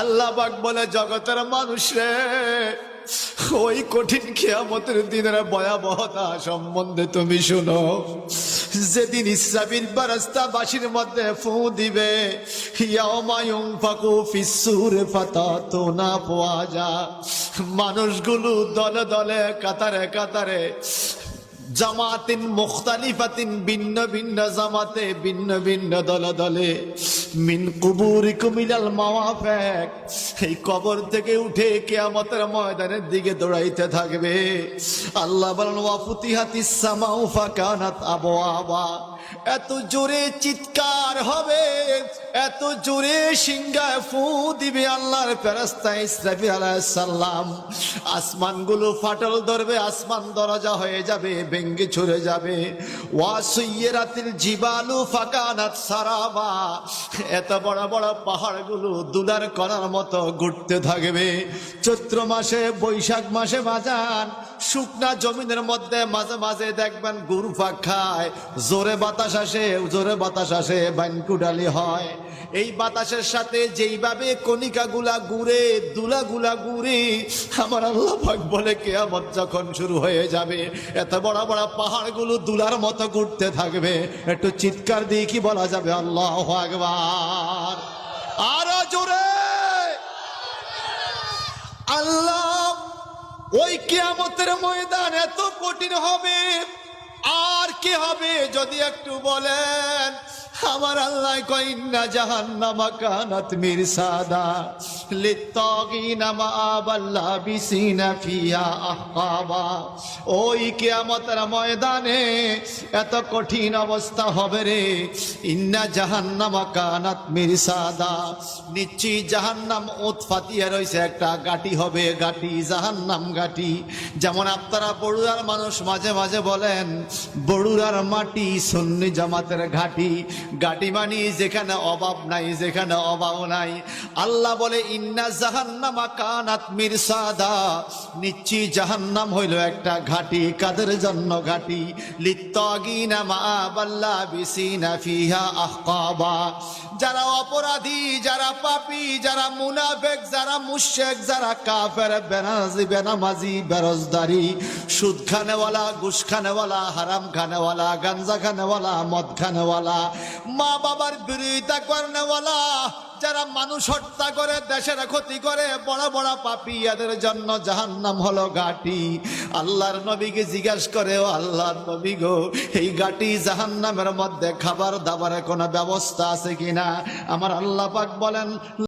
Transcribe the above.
আল্লাহ পাক বলে জগতের মানুষ রে, ওই কঠিন কিয়ামতের দিনের ভয়াবহতা সম্বন্ধে তুমি শুনো। যেদিন ইসরাফিল ফেরেশতাবাসীর মধ্যে ফু দিবে, ইয়াউমা ইউনফাকু ফিস-সূরি ফাতাতুনা আফওয়াজা, মানুষগুলো দলে দলে কাতারে কাতারে, জামাতিন মুখতালিফাতিন, ভিন্ন ভিন্ন জামাতে, ভিন্ন ভিন্ন দলে দলে, মিন কুবুরিকুম ইলাল মাওয়াফিক, এই কবর থেকে উঠে কিয়ামতের ময়দানের দিকে দৌড়াইতে থাকবে। আল্লাহ বলেন ওয়া ফুতিহাতিস সামাউ ফাকানাত আবওয়াবা, এত জোরে চিৎকার হবে, এত জোরে সিংহায় ফু দিবে আল্লাহর ফেরেশতা ইসরাফিল আলাইহিস সালাম, আসমানগুলো ফাটল ধরবে, আসমান দরজা হয়ে যাবে, ভেঙ্গে ছুড়ে যাবে। ওয়া সুয়্যিরাতিল জিবালু ফাকানাত সারাবা, এত বড় বড় পাহাড়গুলো দুলার কণার মতো ঘুরতে থাকবে। চৈত্র মাসে, বৈশাখ মাসে বাজান শুকনা জমিনের মধ্যে মাঝে মাঝে দেখবেন ঘুরপাক খায়, জোরে বাতাস আসে, জোরে বাতাস আসে, বাইনকুডালি হয়। এই বাতাসের সাথে যেইভাবে কণিকাগুলা ঘুরে, দুলাগুলা ঘুরে, আমার আল্লাহ পাক বলে কিয়ামত যখন শুরু হয়ে যাবে, এত বড় বড় পাহাড়গুলো দুলার মতো ঘুরতে থাকবে। একটু চিৎকার দিয়ে কি বলা যাবে আল্লাহু আকবার? আরো জোরে আল্লাহ। ওই কিয়ামতের ময়দান এত কঠিন হবে, আর কি হবে যদি একটু বলেন? আমার আল্লাহ কয় ইন্না জাহান্নামা কানাত মিরসাদা লিত্তাগিনা মাআবাল লাবিসিনা ফিহা আহকাবা। ওই কিয়ামতের ময়দানে এত কঠিন অবস্থা হবে রে, ইন্না জাহান্নামা কানাত মিরসাদা, নিশ্চয়ই জাহান্নাম ওত ফাতিয়া রয়েছে, একটা গাটি হবে, গাটি, জাহান্নাম গাটি। যেমন আপনারা বড়ুরার মানুষ মাঝে মাঝে বলেন বড়ুরার মাটি সুন্নি জামাতের ঘাটি, গাটি মানি যেখানে অভাব নাই, যেখানে অভাব নাই। আল্লাহ বলে ইন্না জাহান্নামা কানাত মিরসাদা, নিশ্চয়ই জাহান্নাম হইল একটা ঘাটি। কাদের জন্য ঘাটি? লিত্তাগিনা মাআবাল লাবিসিনা ফিহা আহকাবা, যারা অপরাধী, যারা পাপী, যারা মুনাফিক, যারা মুশরিক, যারা কাফের, বেনামাজি, বেরোজদারি, সুদ খানেওয়ালা, ঘুষ খানেওয়ালা, হারাম খানেওয়ালা, গাঞ্জা খানেওয়ালা, মদ খানেওয়ালা, মা বাবার বিরোধিতা করেওয়ালা, যারা মানুষ হত্যা করে, দেশের ক্ষতি করে, বড় বড় পাপী, এদের জন্য জাহান্নাম হলো ঘাটি। আল্লাহর নবীকে জিজ্ঞাসা করে, ও আল্লাহর নবী গো, এই ঘাটি জাহান্নামের মধ্যে খাবার দাবারের কোনো ব্যবস্থা আছে কিনা? আমার আল্লাহ পাক বলেন